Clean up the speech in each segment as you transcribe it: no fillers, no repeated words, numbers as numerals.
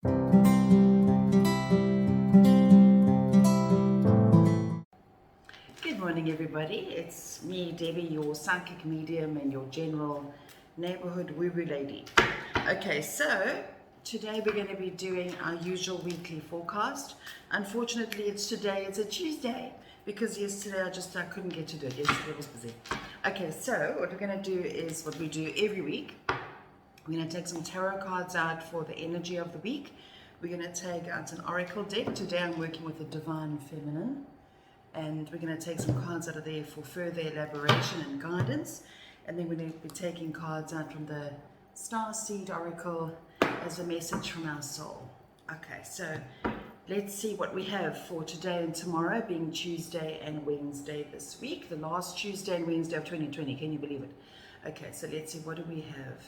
Good morning, everybody. It's me, Debbie, your psychic medium and your general neighborhood woo-woo lady. Okay, so today we're going to be doing our usual weekly forecast. Unfortunately, it's a Tuesday, because yesterday I couldn't get to do it. Yesterday was busy. Okay, so what we're going to do is what we do every week. We're going to take some tarot cards out for the energy of the week. We're going to take out an oracle deck. Today I'm working with the Divine Feminine. And we're going to take some cards out of there for further elaboration and guidance. And then we're going to be taking cards out from the Star Seed Oracle as a message from our soul. Okay, so let's see what we have for today and tomorrow, being Tuesday and Wednesday this week. The last Tuesday and Wednesday of 2020. Can you believe it? Okay, so let's see. What do we have?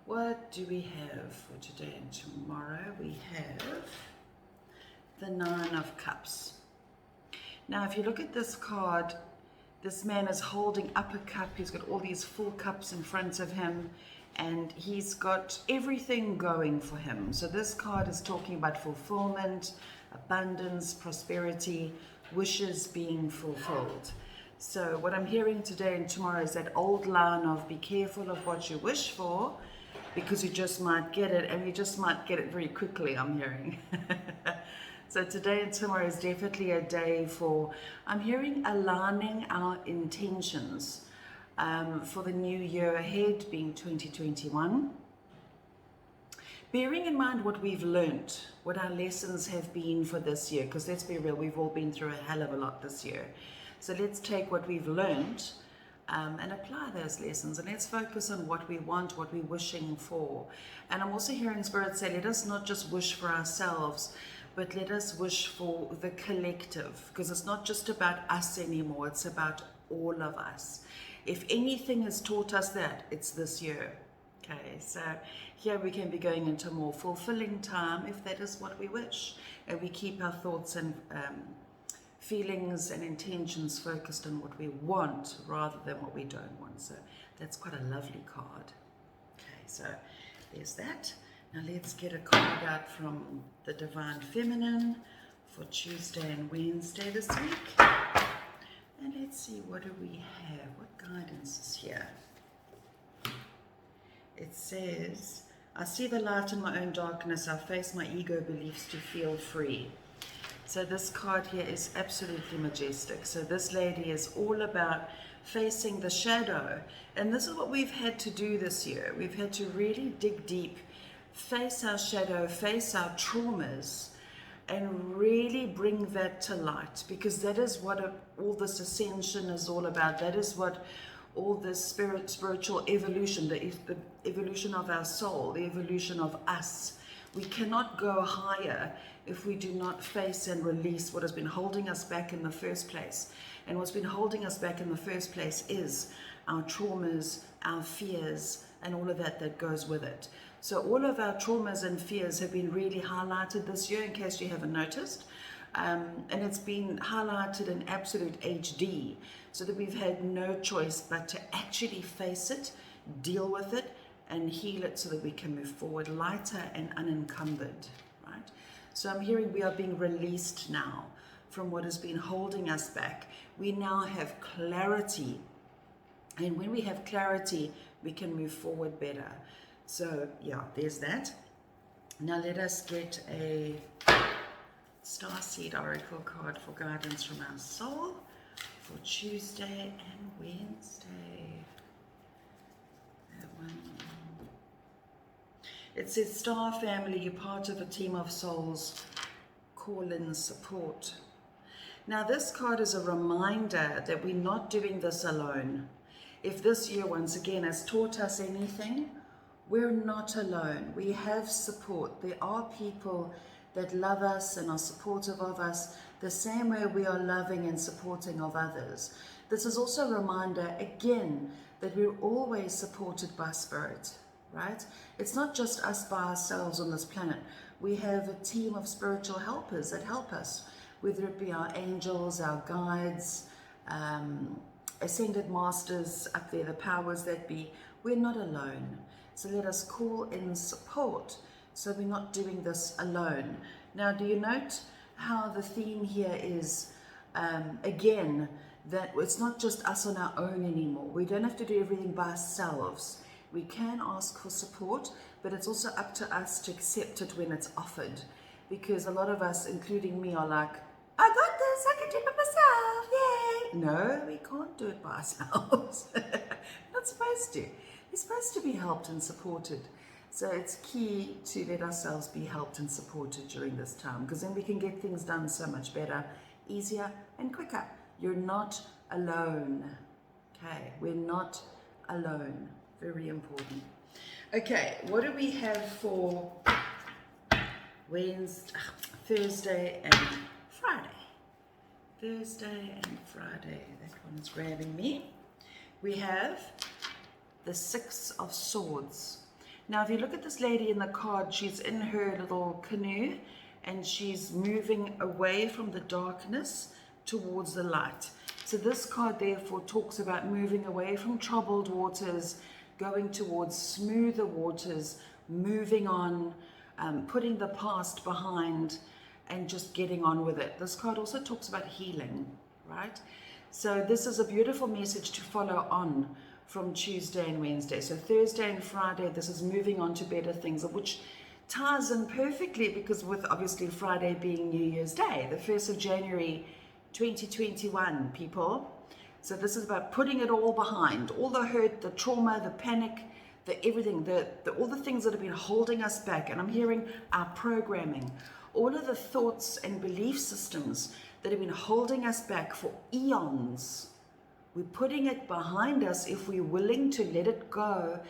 What do we have for today and tomorrow? We have the Nine of Cups. Now, if you look at this card, this man is holding up a cup. He's got all these full cups in front of him, and he's got everything going for him. So this card is talking about fulfillment, abundance, prosperity, wishes being fulfilled. So what I'm hearing today and tomorrow is that old line of be careful of what you wish for, because you just might get it, and you just might get it very quickly, I'm hearing. So today and tomorrow is definitely a day for, I'm hearing, aligning our intentions for the new year ahead, being 2021. Bearing in mind what we've learned, what our lessons have been for this year, because let's be real, we've all been through a hell of a lot this year. So let's take what we've learned and apply those lessons, and let's focus on what we want, what we're wishing for. And I'm also hearing Spirit say, let us not just wish for ourselves, but let us wish for the collective, because it's not just about us anymore, it's about all of us. If anything has taught us that, it's this year. Okay, so here we can be going into a more fulfilling time if that is what we wish, and we keep our thoughts and feelings and intentions focused on what we want rather than what we don't want. So that's quite a lovely card. Okay, so there's that. Now let's get a card out from the Divine Feminine for Tuesday and Wednesday this week. And let's see, what do we have? What guidance is here? It says, I see the light in my own darkness. I face my ego beliefs to feel free. So this card here is absolutely majestic. So this lady is all about facing the shadow. And this is what we've had to do this year. We've had to really dig deep, face our shadow, face our traumas, and really bring that to light, because that is what all this ascension is all about. That is what all this spiritual evolution, the evolution of our soul, the evolution of us. We cannot go higher if we do not face and release what has been holding us back in the first place. And what's been holding us back in the first place is our traumas, our fears, and all of that goes with it. So all of our traumas and fears have been really highlighted this year, in case you haven't noticed. And it's been highlighted in absolute HD, so that we've had no choice but to actually face it, deal with it, and heal it so that we can move forward lighter and unencumbered, right? So I'm hearing we are being released now from what has been holding us back. We now have clarity. And when we have clarity, we can move forward better. So yeah, there's that. Now let us get a Starseed Oracle card for guidance from our soul for Tuesday and Wednesday. That one. It says, Star Family, you're part of a team of souls. Call in support. Now this card is a reminder that we're not doing this alone. If this year once again has taught us anything, we're not alone. We have support. There are people that love us and are supportive of us the same way we are loving and supporting of others. This is also a reminder again that we're always supported by Spirit, right? It's not just us by ourselves on this planet. We have a team of spiritual helpers that help us, whether it be our angels, our guides, ascended masters up there, the powers that be. We're not alone. So let us call in support So we're not doing this alone. Now, do you note how the theme here is, again, that it's not just us on our own anymore. We don't have to do everything by ourselves. We can ask for support, but it's also up to us to accept it when it's offered. Because a lot of us, including me, are like, I got this, I can do it myself, yay! No, we can't do it by ourselves. Not supposed to. We're supposed to be helped and supported. So it's key to let ourselves be helped and supported during this time, because then we can get things done so much better, easier and quicker. You're not alone. Okay, we're not alone. Very important. Okay, what do we have for Thursday and Friday? Thursday and Friday. That one is grabbing me. We have the Six of Swords. Now, if you look at this lady in the card, she's in her little canoe and she's moving away from the darkness towards the light. So this card therefore talks about moving away from troubled waters, going towards smoother waters, moving on, putting the past behind and just getting on with it. This card also talks about healing, right? So this is a beautiful message to follow on from Tuesday and Wednesday. So Thursday and Friday, this is moving on to better things, which ties in perfectly because with obviously Friday being New Year's Day, the 1st of January 2021, people. So this is about putting it all behind, all the hurt, the trauma, the panic, the everything, all the things that have been holding us back. And I'm hearing our programming, all of the thoughts and belief systems that have been holding us back for eons. We're putting it behind us if we're willing to let it go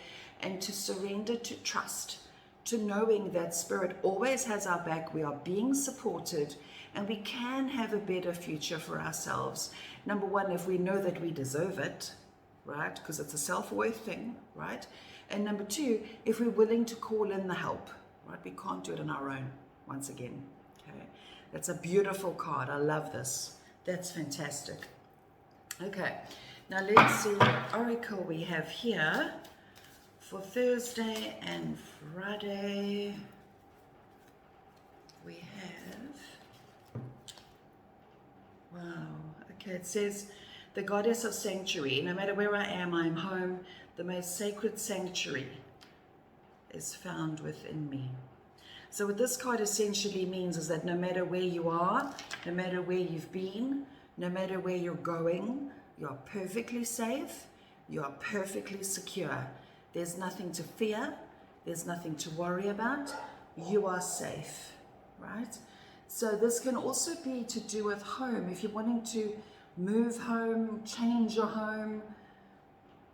and to surrender to trust, to knowing that Spirit always has our back, we are being supported, and we can have a better future for ourselves. Number one, if we know that we deserve it, right? Because it's a self-worth thing, right? And number two, if we're willing to call in the help, right? We can't do it on our own, once again, okay? That's a beautiful card. I love this. That's fantastic. Okay, now let's see what oracle we have here for Thursday and Friday. We have, wow, okay, it says the goddess of sanctuary. No matter where I am home. The most sacred sanctuary is found within me. So what this card essentially means is that no matter where you are, no matter where you've been, no matter where you're going, you're perfectly safe, you're perfectly secure. There's nothing to fear, there's nothing to worry about, you are safe, right? So this can also be to do with home. If you're wanting to move home, change your home,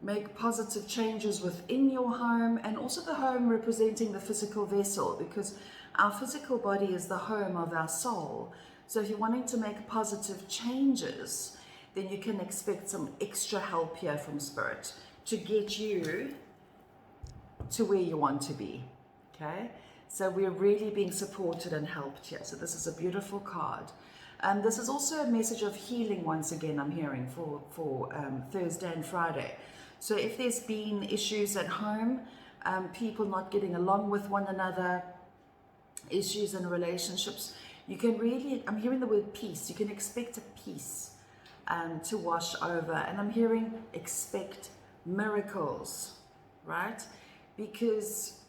make positive changes within your home, and also the home representing the physical vessel, because our physical body is the home of our soul. So if you're wanting to make positive changes, then you can expect some extra help here from Spirit to get you to where you want to be, okay? So we're really being supported and helped here. So this is a beautiful card. This is also a message of healing once again, I'm hearing, for Thursday and Friday. So if there's been issues at home, people not getting along with one another, issues in relationships, you can really, I'm hearing the word peace, you can expect a peace to wash over. And I'm hearing expect miracles, right? Because,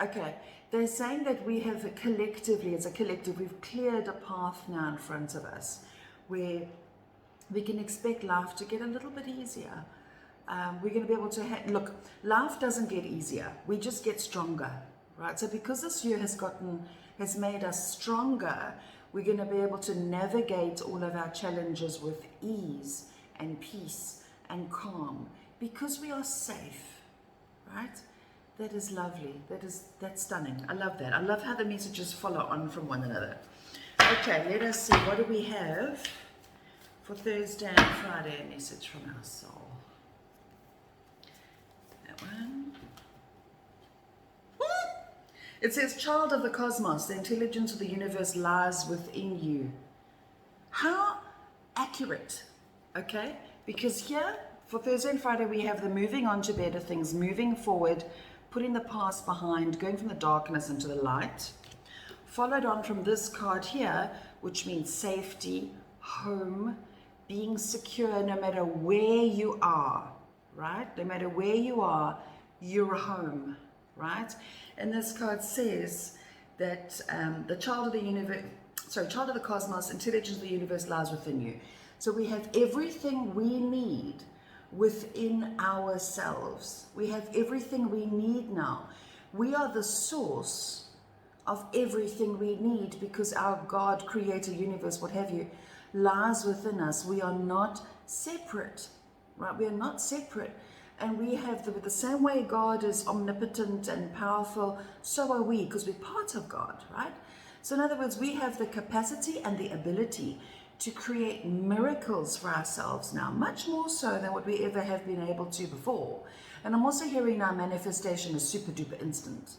okay, they're saying that we have collectively, as a collective, we've cleared a path now in front of us where we can expect life to get a little bit easier. We're going to be able to, look, life doesn't get easier, we just get stronger, right? So because this year has made us stronger, we're going to be able to navigate all of our challenges with ease and peace and calm, because we are safe, right? That is lovely. That's stunning. I love that. I love how the messages follow on from one another. Okay, let us see. What do we have for Thursday and Friday? A message from our soul. That one. It says, child of the cosmos, the intelligence of the universe lies within you. How accurate, okay? Because here, for Thursday and Friday, we have the moving on to better things, moving forward, putting the past behind, going from the darkness into the light. Followed on from this card here, which means safety, home, being secure no matter where you are, right? No matter where you are, you're home, right? And this card says that the child of the universe, child of the cosmos, intelligence of the universe lies within you. So we have everything we need within ourselves. We have everything we need now. We are the source of everything we need because our God, creator, universe, what have you, lies within us. We are not separate, right? We are not separate. And we have the same way God is omnipotent and powerful, so are we, because we're part of God, right? So in other words, we have the capacity and the ability to create miracles for ourselves now, much more so than what we ever have been able to before. And I'm also hearing now manifestation is super duper instant.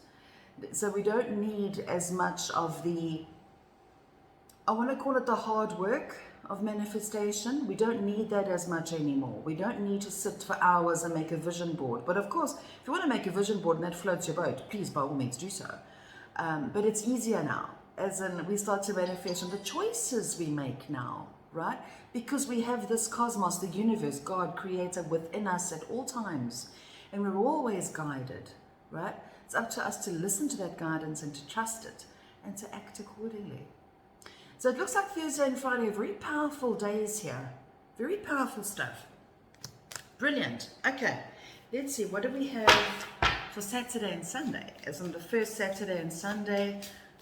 So we don't need as much of the, I want to call it the hard work of manifestation. We don't need that as much anymore. We don't need to sit for hours and make a vision board. But of course, if you want to make a vision board and that floats your boat, please by all means do so. But it's easier now, as in we start to manifest on the choices we make now, right? Because we have this cosmos, the universe, God, creator within us at all times. And we're always guided, right? It's up to us to listen to that guidance and to trust it and to act accordingly. So it looks like Thursday and Friday are very powerful days here. Very powerful stuff. Brilliant. Okay, let's see. What do we have for Saturday and Sunday? As on the first Saturday and Sunday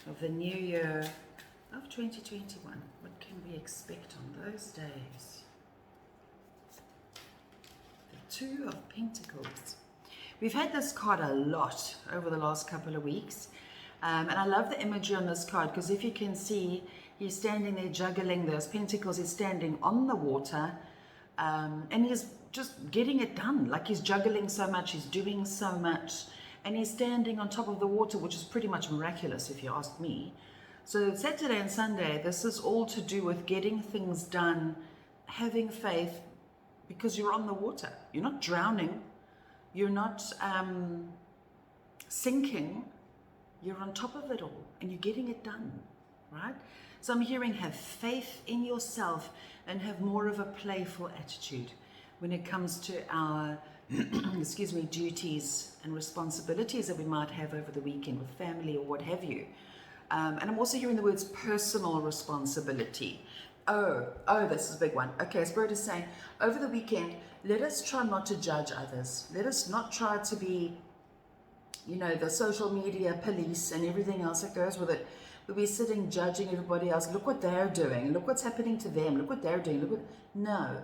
of the new year of 2021. What can we expect on those days? The Two of Pentacles. We've had this card a lot over the last couple of weeks. And I love the imagery on this card because if you can see, he's standing there juggling those pentacles. He's standing on the water and he's just getting it done. Like he's juggling so much, he's doing so much. And he's standing on top of the water, which is pretty much miraculous if you ask me. So Saturday and Sunday, this is all to do with getting things done, having faith, because you're on the water. You're not drowning. You're not sinking. You're on top of it all and you're getting it done, right? So I'm hearing have faith in yourself and have more of a playful attitude when it comes to our, excuse me, duties and responsibilities that we might have over the weekend with family or what have you. And I'm also hearing the words personal responsibility. Oh, this is a big one. Okay, Spirit is saying, over the weekend, let us try not to judge others. Let us not try to be, you know, the social media police and everything else that goes with it. We'll be sitting judging everybody else. Look what they're doing. Look what's happening to them. Look what they're doing. No.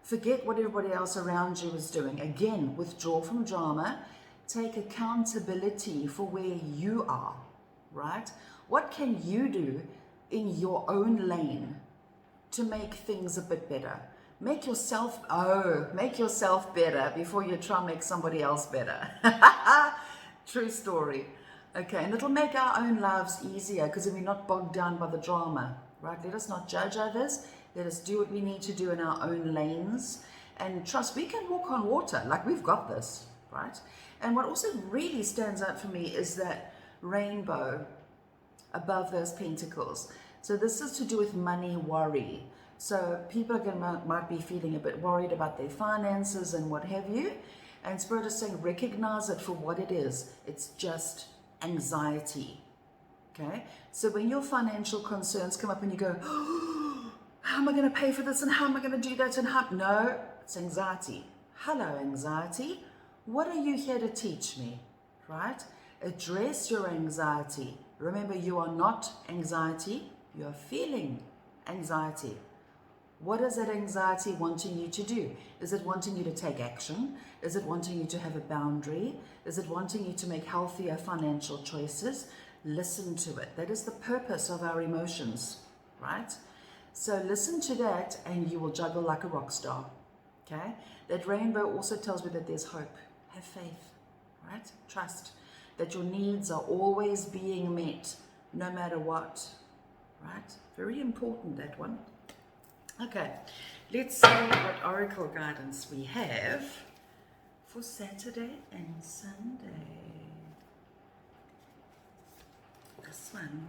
Forget what everybody else around you is doing. Again, withdraw from drama. Take accountability for where you are, right? What can you do in your own lane to make things a bit better? Make yourself better before you try and make somebody else better. True story. Okay, and it'll make our own lives easier because then we're not bogged down by the drama, right? Let us not judge others. Let us do what we need to do in our own lanes and trust we can walk on water. Like we've got this, right? And what also really stands out for me is that rainbow above those pentacles. So this is to do with money worry. So people might be feeling a bit worried about their finances and what have you. And Spirit is saying, recognize it for what it is. It's just anxiety. Okay? So when your financial concerns come up and you go, oh, how am I going to pay for this and how am I going to do that? And how? No, it's anxiety. Hello, anxiety. What are you here to teach me? Right? Address your anxiety. Remember, you are not anxiety. You are feeling anxiety. What is that anxiety wanting you to do? Is it wanting you to take action? Is it wanting you to have a boundary? Is it wanting you to make healthier financial choices? Listen to it. That is the purpose of our emotions, right? So listen to that and you will juggle like a rock star, okay? That rainbow also tells me that there's hope. Have faith, right? Trust that your needs are always being met, no matter what, right? Very important, that one. Okay, let's see what oracle guidance we have for Saturday and Sunday. this one.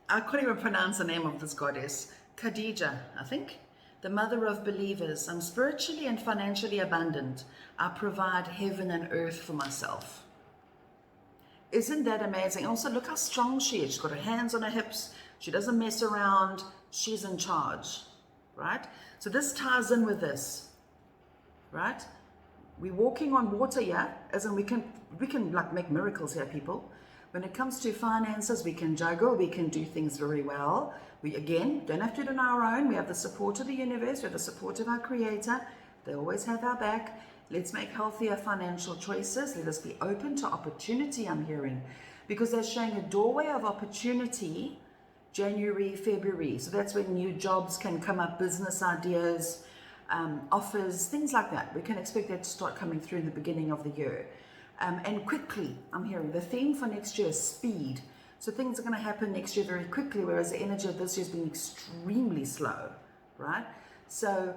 I couldn't even pronounce the name of this goddess. Khadija, I think. The mother of believers. I'm spiritually and financially abundant. I provide heaven and earth for myself. Isn't that amazing? Also, look how strong she is. She's got her hands on her hips. She doesn't mess around. She's in charge, right? So this ties in with this, right? We're walking on water here, as in we can like make miracles here, people. When it comes to finances, we can juggle, we can do things very well. We, again, don't have to do it on our own. We have the support of the universe, we have the support of our creator. They always have our back. Let's make healthier financial choices. Let us be open to opportunity, I'm hearing. Because they're showing a doorway of opportunity, January, February. So that's when new jobs can come up, business ideas, offers, things like that. We can expect that to start coming through in the beginning of the year. And quickly, I'm hearing. The theme for next year is speed. So things are going to happen next year very quickly, whereas the energy of this year has been extremely slow, right? So,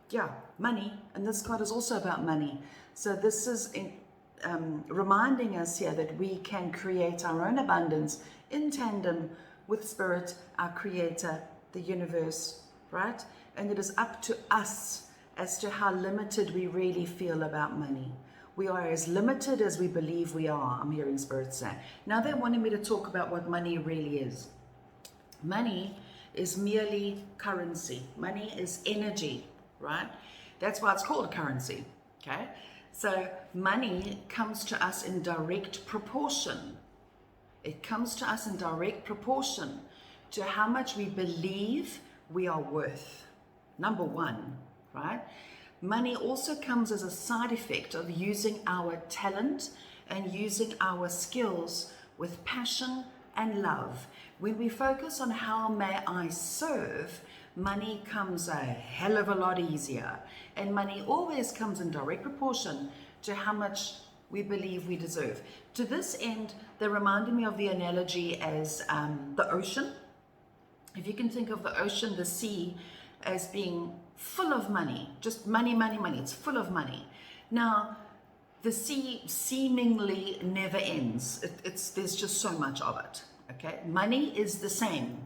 yeah, money. And this card is also about money. So this is reminding us here that we can create our own abundance in tandem with Spirit, our Creator, the universe, right? And it is up to us as to how limited we really feel about money. We are as limited as we believe we are, I'm hearing Spirit say. Now they wanted me to talk about what money really is. Money is merely currency. Money is energy, right? That's why it's called currency, okay? So money comes to us in direct proportion. It comes to us in direct proportion to how much we believe we are worth. Number one, right? Money also comes as a side effect of using our talent and using our skills with passion and love. When we focus on how may I serve, money comes a hell of a lot easier. And money always comes in direct proportion to how much we believe we deserve. To this end, they're reminding me of the analogy as the ocean. If you can think of the ocean, the sea, as being full of money, just money, money, money. It's full of money. Now, the sea seemingly never ends. There's just so much of it. Okay, money is the same,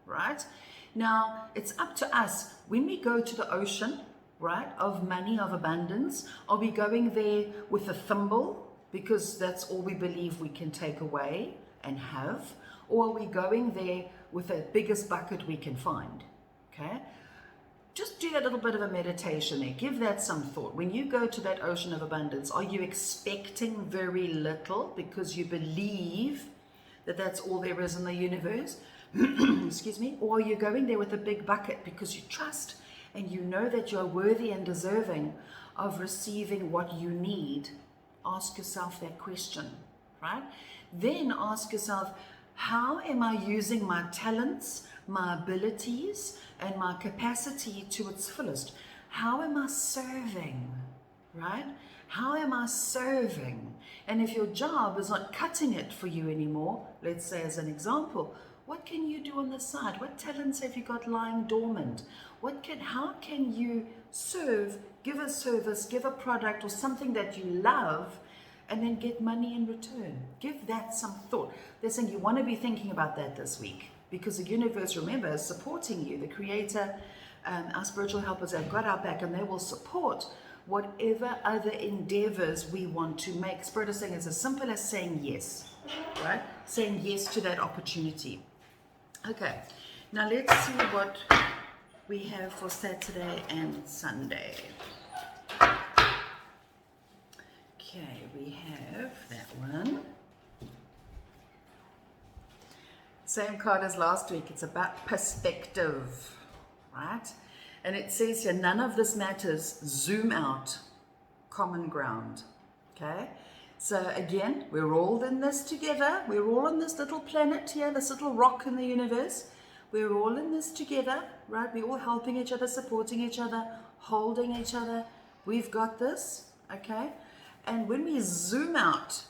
right? Now, it's up to us when we go to the ocean, right, of money, of abundance. Are we going there with a thimble because that's all we believe we can take away and have? Or are we going there with the biggest bucket we can find? Okay, just do that little bit of a meditation there. Give that some thought. When you go to that ocean of abundance, are you expecting very little because you believe that that's all there is in the universe? Excuse me. Or are you going there with a big bucket because you trust and you know that you're worthy and deserving of receiving what you need? Ask yourself that question, right? Then ask yourself, how am I using my talents, my abilities, and my capacity to its fullest? How am I serving, right? How am I serving? And if your job is not cutting it for you anymore, let's say as an example, what can you do on the side? What talents have you got lying dormant? How can you serve, give a service, give a product or something that you love, and then get money in return? Give that some thought. They're saying you want to be thinking about that this week, because the universe, remember, is supporting you. The Creator, our spiritual helpers have got our back, and they will support whatever other endeavors we want to make. Spirit is saying it's as simple as saying yes, right? Saying yes to that opportunity. Okay, now let's see what we have for Saturday and Sunday. Okay, we have that one. Same card as last week. It's about perspective, right? And it says here, none of this matters. Zoom out. Common ground. Okay? So again, we're all in this together. We're all on this little planet here, this little rock in the universe. We're all in this together, right? We're all helping each other, supporting each other, holding each other. We've got this, okay? And when we zoom out,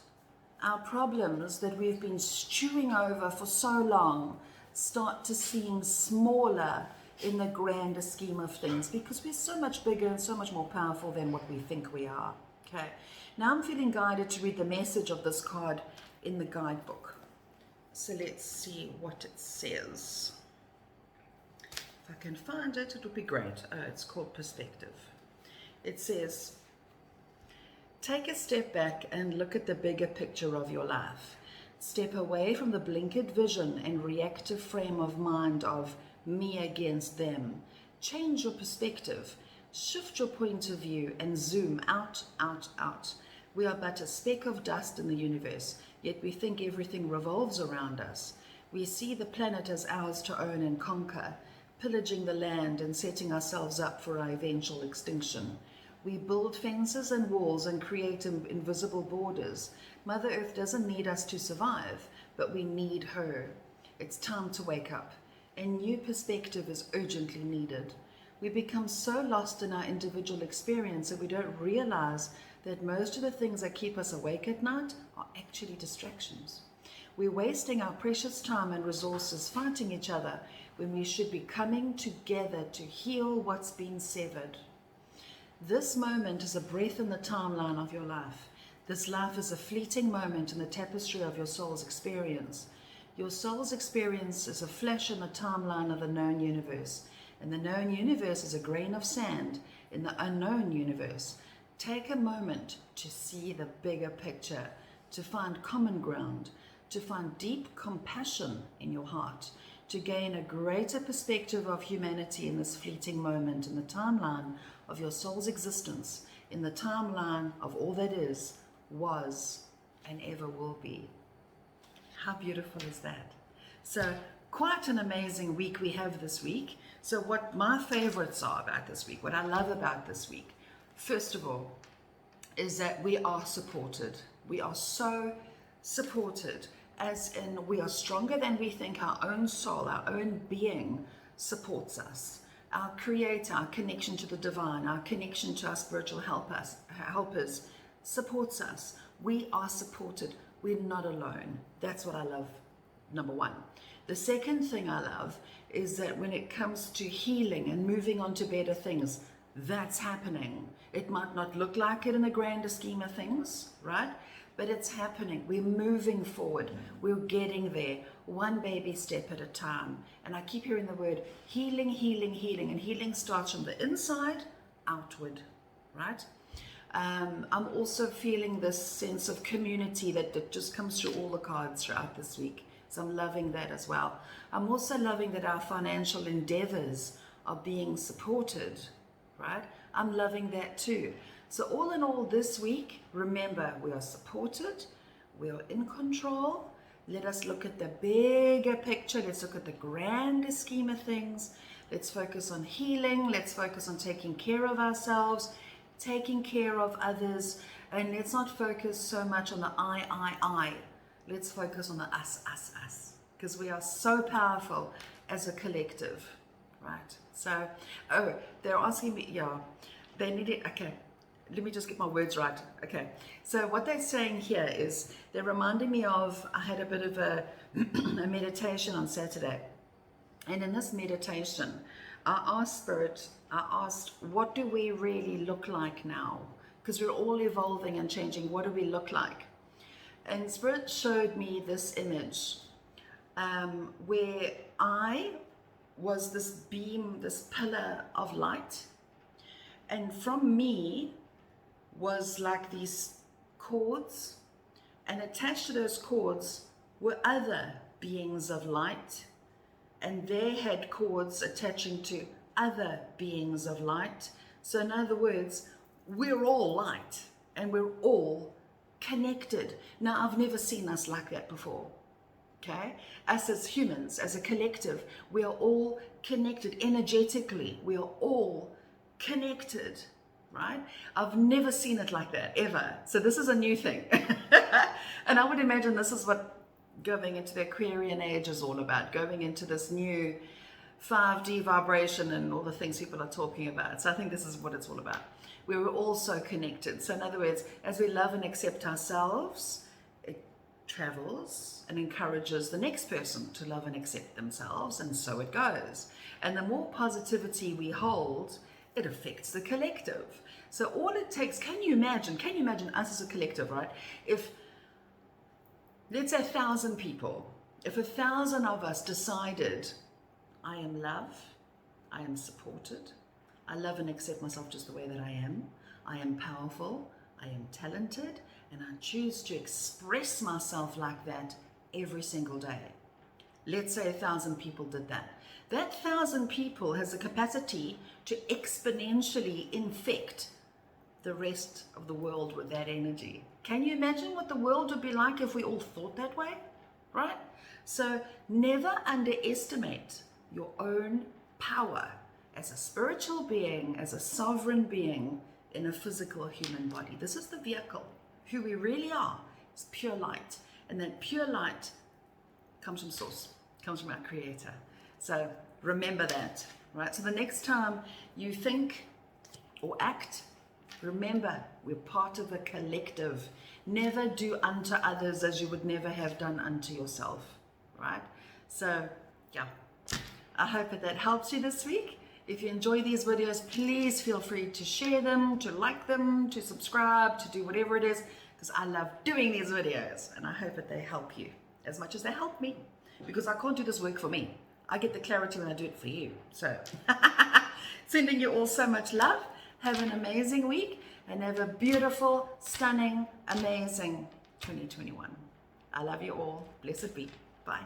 our problems that we've been stewing over for so long start to seem smaller in the grander scheme of things, because we're so much bigger and so much more powerful than what we think we are. Okay. Now I'm feeling guided to read the message of this card in the guidebook. So let's see what it says. If I can find it, it would be great. Oh, it's called Perspective. It says, take a step back and look at the bigger picture of your life. Step away from the blinkered vision and reactive frame of mind of me against them. Change your perspective. Shift your point of view and zoom out, out, out. We are but a speck of dust in the universe, yet we think everything revolves around us. We see the planet as ours to own and conquer, pillaging the land and setting ourselves up for our eventual extinction. We build fences and walls and create invisible borders. Mother Earth doesn't need us to survive, but we need her. It's time to wake up. A new perspective is urgently needed. We become so lost in our individual experience that we don't realize that most of the things that keep us awake at night are actually distractions. We're wasting our precious time and resources fighting each other when we should be coming together to heal what's been severed. This moment is a breath in the timeline of your life. This life is a fleeting moment in the tapestry of your soul's experience. Your soul's experience is a flash in the timeline of the known universe, and the known universe is a grain of sand in the unknown universe. Take a moment to see the bigger picture, to find common ground, to find deep compassion in your heart, to gain a greater perspective of humanity in this fleeting moment in the timeline of your soul's existence, in the timeline of all that is, was, and ever will be. How beautiful is that? So quite an amazing week we have this week. So what my favorites are about this week, what I love about this week, first of all, is that we are supported. We are so supported, as in we are stronger than we think. Our own soul, our own being supports us. Our creator, our connection to the divine, our connection to our spiritual helpers supports us. We are supported. We're not alone. That's what I love, number one. The second thing I love is that when it comes to healing and moving on to better things, that's happening. It might not look like it in the grander scheme of things, right? But it's happening. We're moving forward. We're getting there, one baby step at a time. And I keep hearing the word healing, healing, healing. And healing starts from the inside outward, right? I'm also feeling this sense of community that just comes through all the cards throughout this week. So I'm loving that as well. I'm also loving that our financial endeavors are being supported, right? I'm loving that too. So all in all this week, remember, we are supported, we are in control. Let us look at the bigger picture. Let's look at the grander scheme of things. Let's focus on healing. Let's focus on taking care of ourselves, taking care of others. And let's not focus so much on the I. Let's focus on the us. Because we are so powerful as a collective, right? So, they're asking me, they need it, okay. Let me just get my words right. Okay. So what they're saying here is they're reminding me of, I had a bit of a meditation on Saturday. And in this meditation, I asked, what do we really look like now? Because we're all evolving and changing. What do we look like? And Spirit showed me this image where I was this beam, this pillar of light. And from me was like these cords, and attached to those cords were other beings of light, and they had cords attaching to other beings of light. So in other words, we're all light and we're all connected. Now, I've never seen us like that before. Okay? Us as humans, as a collective, we are all connected energetically. We are all connected. Right? I've never seen it like that, ever. So this is a new thing. And I would imagine this is what going into the Aquarian age is all about, going into this new 5D vibration and all the things people are talking about. So I think this is what it's all about. We were all so connected. So in other words, as we love and accept ourselves, it travels and encourages the next person to love and accept themselves, and so it goes. And the more positivity we hold, it affects the collective. So all it takes, can you imagine us as a collective, right? If, let's say 1,000 people, if 1,000 of us decided, I am love, I am supported, I love and accept myself just the way that I am powerful, I am talented, and I choose to express myself like that every single day. Let's say 1,000 people did that. That 1,000 people has the capacity to exponentially infect the rest of the world with that energy. Can you imagine what the world would be like if we all thought that way, right? So never underestimate your own power as a spiritual being, as a sovereign being in a physical human body. This is the vehicle. Who we really are is pure light. And that pure light comes from source, comes from our creator. So remember that, right? So the next time you think or act, remember we're part of a collective. Never do unto others as you would never have done unto yourself, right? So yeah, I hope that helps you this week. If you enjoy these videos, please feel free to share them, to like them, to subscribe, to do whatever it is, because I love doing these videos and I hope that they help you as much as they help me, because I can't do this work for me. I get the clarity when I do it for you. So sending you all so much love. Have an amazing week and have a beautiful, stunning, amazing 2021. I love you all. Blessed be. Bye.